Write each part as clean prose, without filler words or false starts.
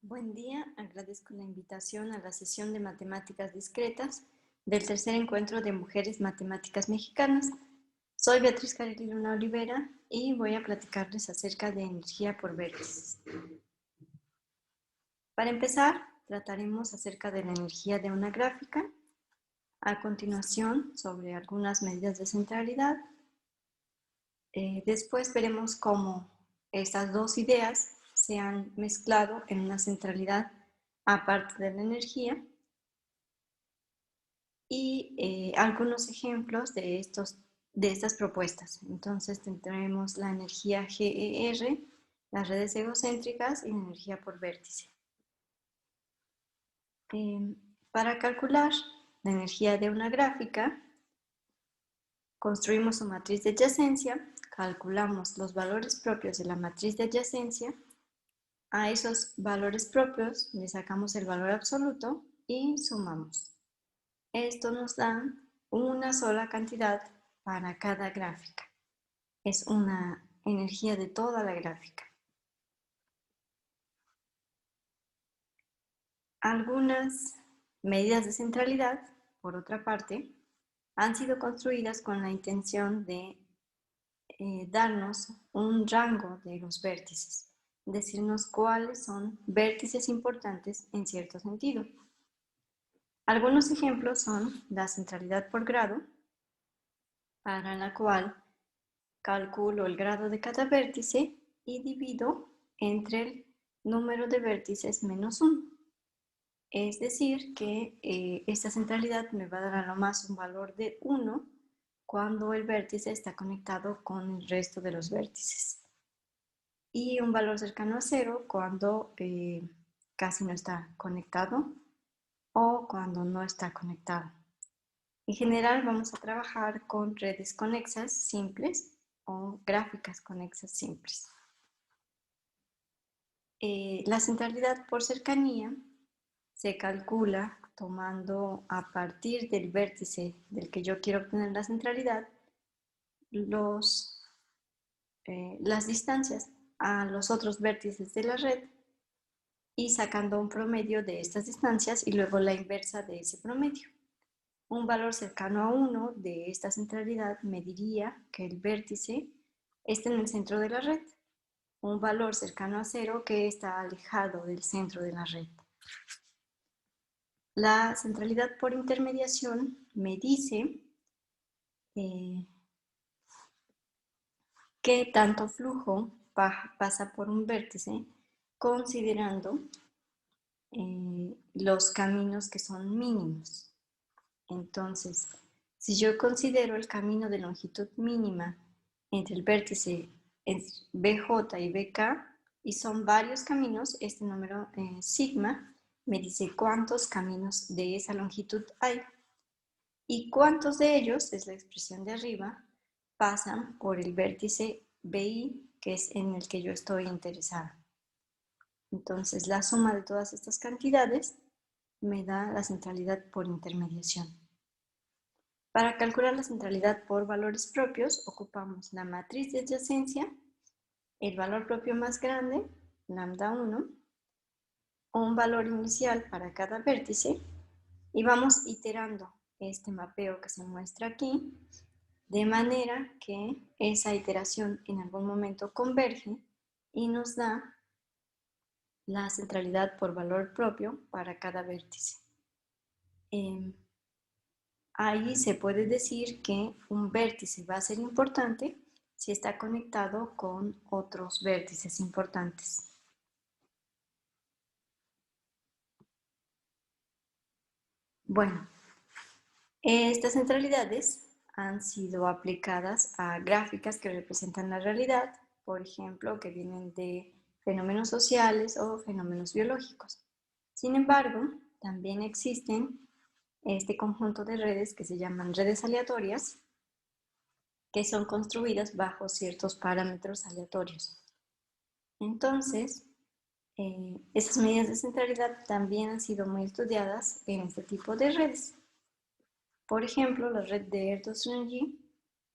Buen día, agradezco la invitación a la sesión de matemáticas discretas del tercer encuentro de mujeres matemáticas mexicanas. Soy Beatriz Carely Luna Olivera y voy a platicarles acerca de energía por vértices. Para empezar, trataremos acerca de la energía de una gráfica. A continuación, sobre algunas medidas de centralidad. Después veremos cómo estas dos ideas se han mezclado en una centralidad aparte de la energía y algunos ejemplos de estas propuestas. Entonces tendremos la energía GER, las redes egocéntricas y la energía por vértice. Para calcular la energía de una gráfica, construimos su matriz de adyacencia, calculamos los valores propios de la matriz de adyacencia, a esos valores propios le sacamos el valor absoluto y sumamos. Esto nos da una sola cantidad para cada gráfica. Es una energía de toda la gráfica. Algunas medidas de centralidad, por otra parte, han sido construidas con la intención de darnos un rango de los vértices, decirnos cuáles son vértices importantes en cierto sentido. Algunos ejemplos son la centralidad por grado, para la cual calculo el grado de cada vértice y divido entre el número de vértices menos 1. Es decir, que esta centralidad me va a dar a lo más un valor de 1 cuando el vértice está conectado con el resto de los vértices. Y un valor cercano a 0 cuando casi no está conectado o cuando no está conectado. En general vamos a trabajar con redes conexas simples o gráficas conexas simples. La centralidad por cercanía se calcula tomando a partir del vértice del que yo quiero obtener la centralidad las distancias a los otros vértices de la red y sacando un promedio de estas distancias y luego la inversa de ese promedio. Un valor cercano a 1 de esta centralidad me diría que el vértice está en el centro de la red. Un valor cercano a 0 que está alejado del centro de la red. La centralidad por intermediación me dice qué tanto flujo pasa por un vértice considerando los caminos que son mínimos. Entonces, si yo considero el camino de longitud mínima entre el vértice BJ y BK, y son varios caminos, este número sigma me dice cuántos caminos de esa longitud hay y cuántos de ellos, es la expresión de arriba, pasan por el vértice BI, que es en el que yo estoy interesada. Entonces, la suma de todas estas cantidades me da la centralidad por intermediación. Para calcular la centralidad por valores propios, ocupamos la matriz de adyacencia, el valor propio más grande, lambda 1, un valor inicial para cada vértice, y vamos iterando este mapeo que se muestra aquí, de manera que esa iteración en algún momento converge y nos da la centralidad por valor propio para cada vértice. Ahí se puede decir que un vértice va a ser importante si está conectado con otros vértices importantes. Bueno, estas centralidades han sido aplicadas a gráficas que representan la realidad, por ejemplo, que vienen de fenómenos sociales o fenómenos biológicos. Sin embargo, también existen este conjunto de redes que se llaman redes aleatorias, que son construidas bajo ciertos parámetros aleatorios. Entonces, esas medidas de centralidad también han sido muy estudiadas en este tipo de redes. Por ejemplo, la red de Erdős-Rönnyi,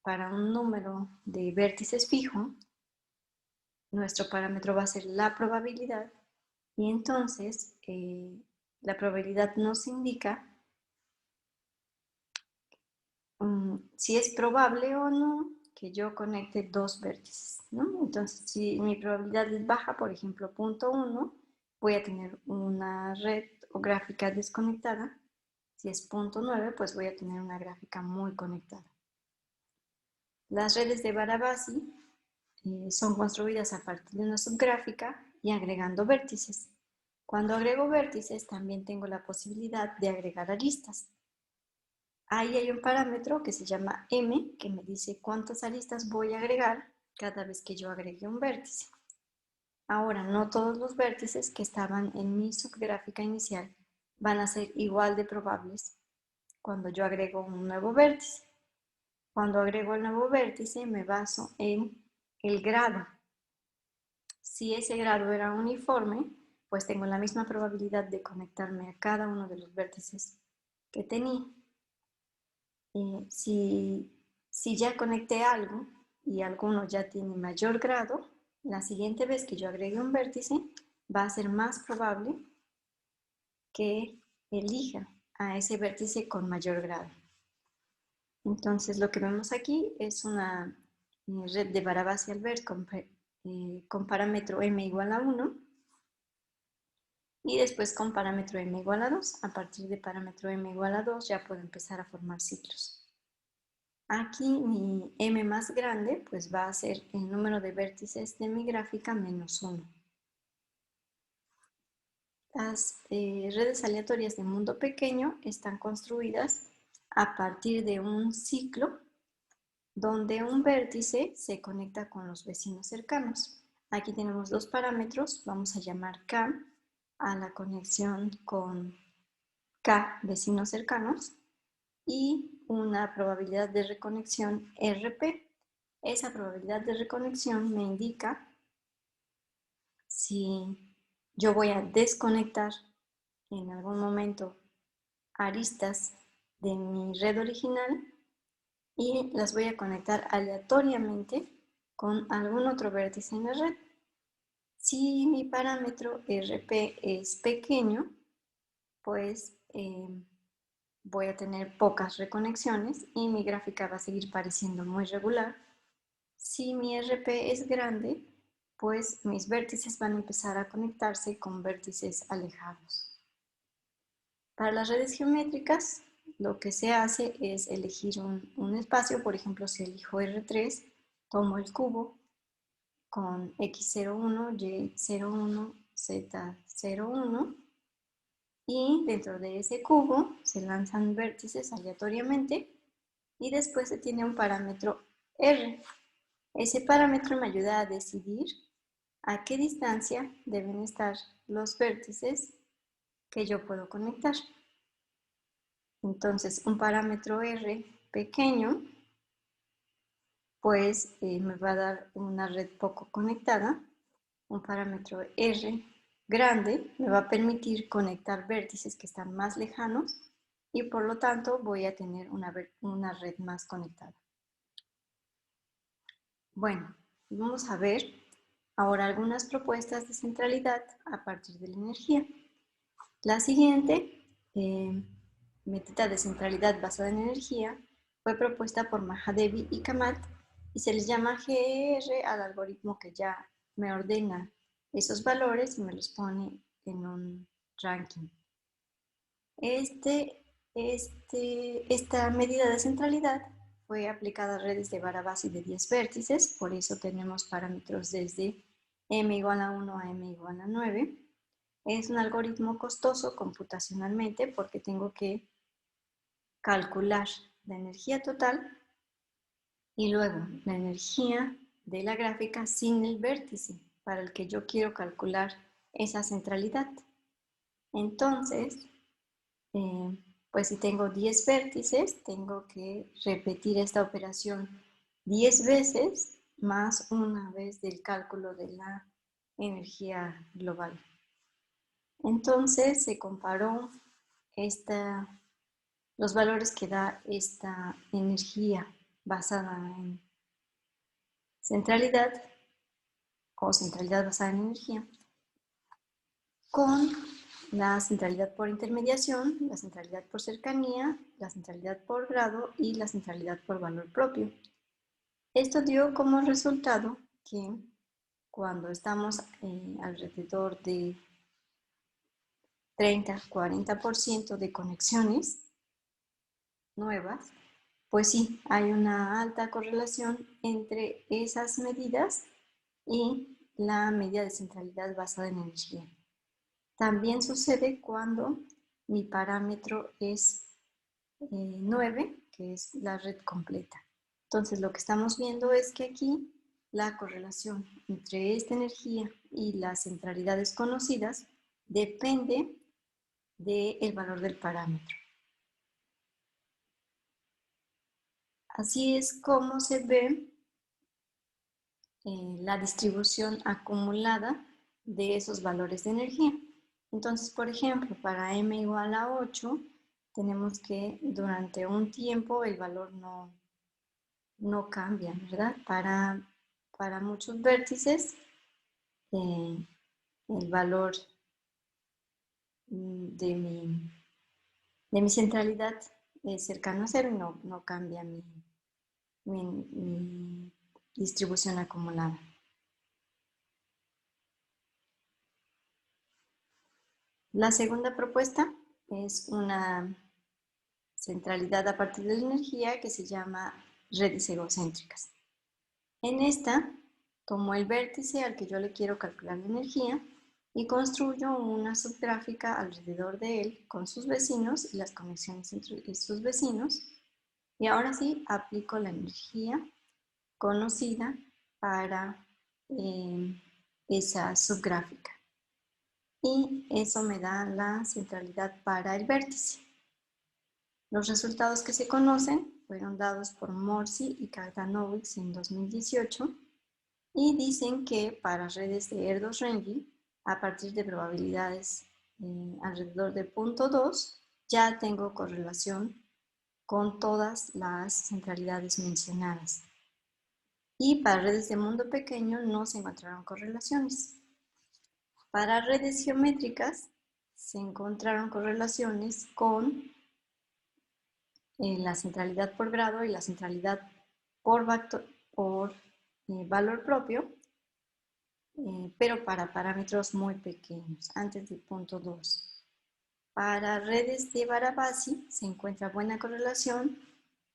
para un número de vértices fijo, nuestro parámetro va a ser la probabilidad, Y entonces la probabilidad nos indica si es probable o no que yo conecte dos vértices, ¿no? Entonces, si mi probabilidad es baja, por ejemplo, 0.1, voy a tener una red o gráfica desconectada. Si es 0.9, pues voy a tener una gráfica muy conectada. Las redes de Barabasi son construidas a partir de una subgráfica y agregando vértices. Cuando agrego vértices, también tengo la posibilidad de agregar aristas. Ahí hay un parámetro que se llama M, que me dice cuántas aristas voy a agregar cada vez que yo agregue un vértice. Ahora, no todos los vértices que estaban en mi subgráfica inicial van a ser igual de probables cuando yo agrego un nuevo vértice. Cuando agrego el nuevo vértice, me baso en el grado. Si ese grado era uniforme, pues tengo la misma probabilidad de conectarme a cada uno de los vértices que tenía. Si ya conecté algo y alguno ya tiene mayor grado, la siguiente vez que yo agregue un vértice va a ser más probable que elija a ese vértice con mayor grado. Entonces lo que vemos aquí es una red de Barabasi-Albert con parámetro m igual a 1 y después con parámetro m igual a 2. A partir de parámetro m igual a 2 ya puedo empezar a formar ciclos. Aquí mi m más grande pues va a ser el número de vértices de mi gráfica menos 1. Las redes aleatorias de mundo pequeño están construidas a partir de un ciclo donde un vértice se conecta con los vecinos cercanos. Aquí tenemos dos parámetros, vamos a llamar K a la conexión con K vecinos cercanos y una probabilidad de reconexión RP. Esa probabilidad de reconexión me indica si yo voy a desconectar en algún momento aristas de mi red original y las voy a conectar aleatoriamente con algún otro vértice en la red. Si mi parámetro RP es pequeño, pues voy a tener pocas reconexiones y mi gráfica va a seguir pareciendo muy regular. Si mi RP es grande, pues mis vértices van a empezar a conectarse con vértices alejados. Para las redes geométricas, lo que se hace es elegir un espacio. Por ejemplo, si elijo R3, tomo el cubo con X01, Y01, Z01 y dentro de ese cubo se lanzan vértices aleatoriamente y después se tiene un parámetro R. Ese parámetro me ayuda a decidir a qué distancia deben estar los vértices que yo puedo conectar. Entonces, un parámetro R pequeño, pues me va a dar una red poco conectada. Un parámetro R grande me va a permitir conectar vértices que están más lejanos y por lo tanto voy a tener una red más conectada. Bueno, vamos a ver ahora algunas propuestas de centralidad a partir de la energía. La siguiente método de centralidad basada en energía fue propuesta por Mahadevi y Kamat y se les llama GR al algoritmo que ya me ordena esos valores y me los pone en un ranking. Esta medida de centralidad fue aplicada a redes de Barabasi de 10 vértices, por eso tenemos parámetros desde m igual a 1 a m igual a 9. Es un algoritmo costoso computacionalmente porque tengo que calcular la energía total y luego la energía de la gráfica sin el vértice para el que yo quiero calcular esa centralidad. Entonces, pues si tengo 10 vértices, tengo que repetir esta operación 10 veces más una vez del cálculo de la energía global. Entonces se comparó los valores que da esta energía basada en centralidad o centralidad basada en energía con la centralidad por intermediación, la centralidad por cercanía, la centralidad por grado y la centralidad por valor propio. Esto dio como resultado que cuando estamos alrededor de 30-40% de conexiones nuevas, pues sí, hay una alta correlación entre esas medidas y la medida de centralidad basada en energía. También sucede cuando mi parámetro es 9, que es la red completa. Entonces lo que estamos viendo es que aquí la correlación entre esta energía y las centralidades conocidas depende del valor del parámetro. Así es como se ve la distribución acumulada de esos valores de energía. Entonces, por ejemplo, para m igual a 8, tenemos que durante un tiempo el valor no cambia, ¿verdad? Para muchos vértices, el valor de mi centralidad es cercano a 0 y no cambia mi distribución acumulada. La segunda propuesta es una centralidad a partir de la energía que se llama redes egocéntricas. En esta, tomo el vértice al que yo le quiero calcular la energía y construyo una subgráfica alrededor de él con sus vecinos y las conexiones entre sus vecinos. Y ahora sí, aplico la energía conocida para esa subgráfica. Y eso me da la centralidad para el vértice. Los resultados que se conocen fueron dados por Morsi y Kagdanowicz en 2018 y dicen que para redes de Erdős-Rengel, a partir de probabilidades alrededor de 0.2, ya tengo correlación con todas las centralidades mencionadas. Y para redes de mundo pequeño no se encontraron correlaciones. Para redes geométricas se encontraron correlaciones con la centralidad por grado y la centralidad por valor propio, pero para parámetros muy pequeños, antes del punto 2. Para redes de Barabasi se encuentra buena correlación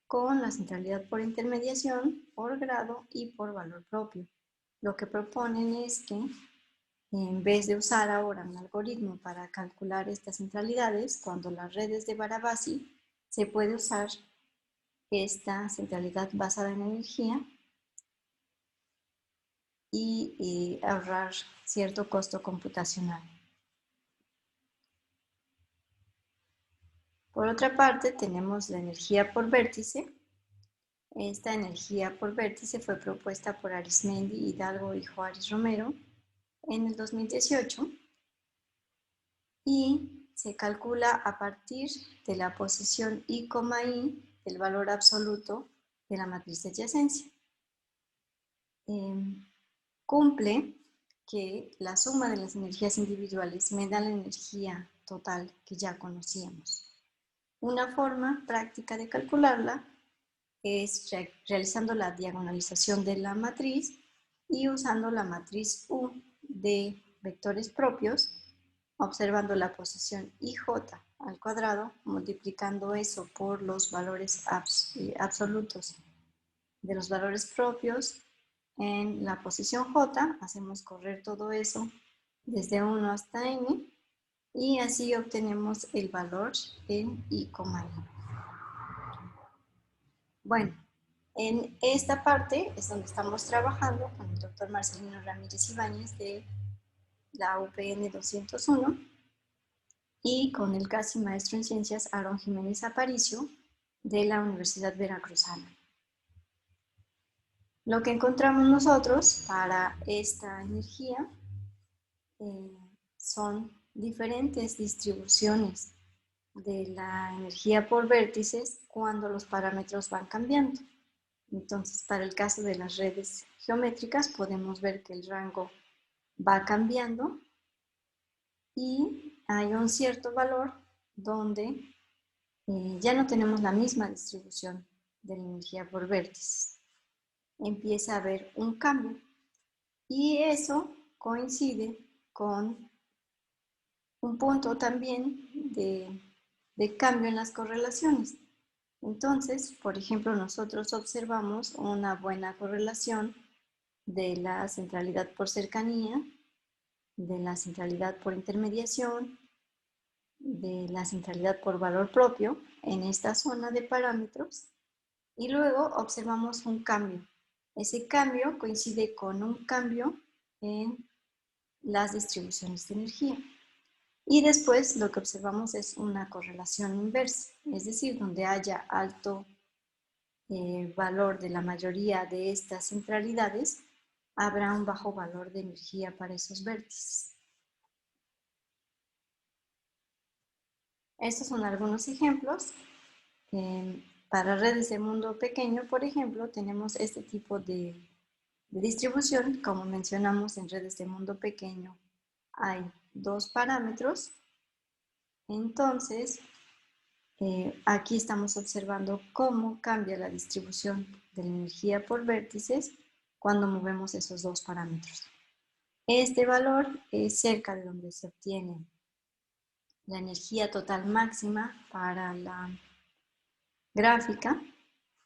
con la centralidad por intermediación, por grado y por valor propio. Lo que proponen es que en vez de usar ahora un algoritmo para calcular estas centralidades, cuando las redes de Barabasi, se puede usar esta centralidad basada en energía y ahorrar cierto costo computacional. Por otra parte, tenemos la energía por vértice. Esta energía por vértice fue propuesta por Arismendi, Hidalgo y Juárez Romero en el 2018 y se calcula a partir de la posición I, del valor absoluto de la matriz de adyacencia. Cumple que la suma de las energías individuales me da la energía total que ya conocíamos. Una forma práctica de calcularla es realizando la diagonalización de la matriz y usando la matriz U de vectores propios, observando la posición IJ al cuadrado, multiplicando eso por los valores absolutos de los valores propios en la posición J, hacemos correr todo eso desde 1 hasta n y así obtenemos el valor en I, n. Bueno, en esta parte es donde estamos trabajando con el doctor Marcelino Ramírez Ibáñez de la UPN 201 y con el casi maestro en ciencias Aarón Jiménez Aparicio de la Universidad Veracruzana. Lo que encontramos nosotros para esta energía son diferentes distribuciones de la energía por vértices cuando los parámetros van cambiando. Entonces, para el caso de las redes geométricas, podemos ver que el rango va cambiando y hay un cierto valor donde ya no tenemos la misma distribución de la energía por vértices. Empieza a haber un cambio y eso coincide con un punto también de cambio en las correlaciones. Entonces, por ejemplo, nosotros observamos una buena correlación de la centralidad por cercanía, de la centralidad por intermediación, de la centralidad por valor propio en esta zona de parámetros y luego observamos un cambio. Ese cambio coincide con un cambio en las distribuciones de energía. Y después lo que observamos es una correlación inversa, es decir, donde haya alto valor de la mayoría de estas centralidades, habrá un bajo valor de energía para esos vértices. Estos son algunos ejemplos. Para redes de mundo pequeño, por ejemplo, tenemos este tipo de distribución. Como mencionamos, en redes de mundo pequeño hay dos parámetros. Entonces, aquí estamos observando cómo cambia la distribución de la energía por vértices cuando movemos esos dos parámetros. Este valor es cerca de donde se obtiene la energía total máxima para la gráfica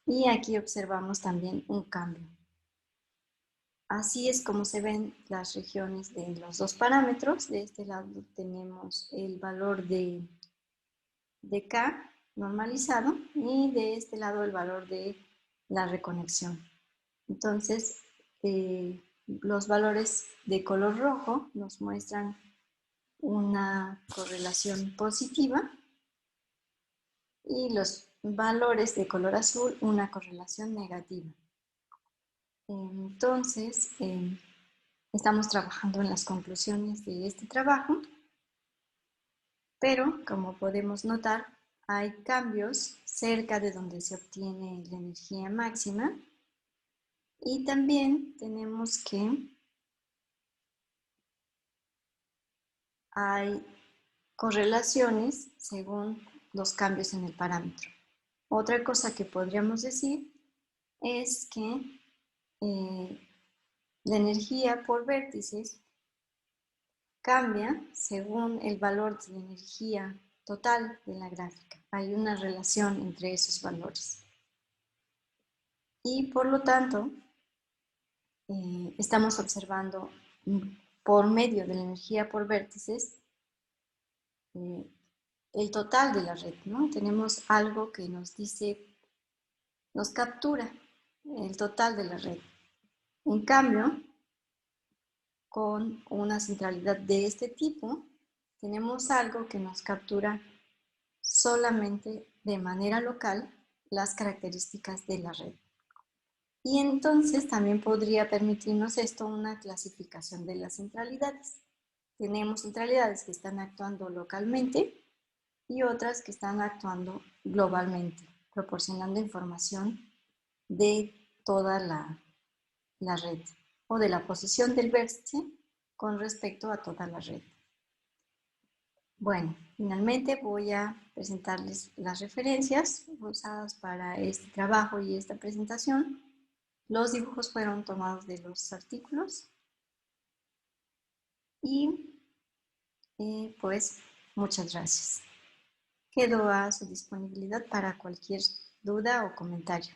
y aquí observamos también un cambio. Así es como se ven las regiones de los dos parámetros. De este lado tenemos el valor de K normalizado y de este lado el valor de la reconexión. Entonces, los valores de color rojo nos muestran una correlación positiva y los valores de color azul una correlación negativa. Entonces, estamos trabajando en las conclusiones de este trabajo, pero como podemos notar, hay cambios cerca de donde se obtiene la energía máxima y también tenemos que hay correlaciones según los cambios en el parámetro. Otra cosa que podríamos decir es que la energía por vértices cambia según el valor de la energía total de la gráfica. Hay una relación entre esos valores. Y por lo tanto, estamos observando por medio de la energía por vértices el total de la red, ¿no? Tenemos algo que nos dice, nos captura el total de la red. En cambio, con una centralidad de este tipo, tenemos algo que nos captura solamente de manera local las características de la red. Y entonces también podría permitirnos esto una clasificación de las centralidades. Tenemos centralidades que están actuando localmente y otras que están actuando globalmente, proporcionando información de toda la red o de la posición del vértice con respecto a toda la red. Bueno, finalmente voy a presentarles las referencias usadas para este trabajo y esta presentación. Los dibujos fueron tomados de los artículos y pues muchas gracias. Quedo a su disponibilidad para cualquier duda o comentario.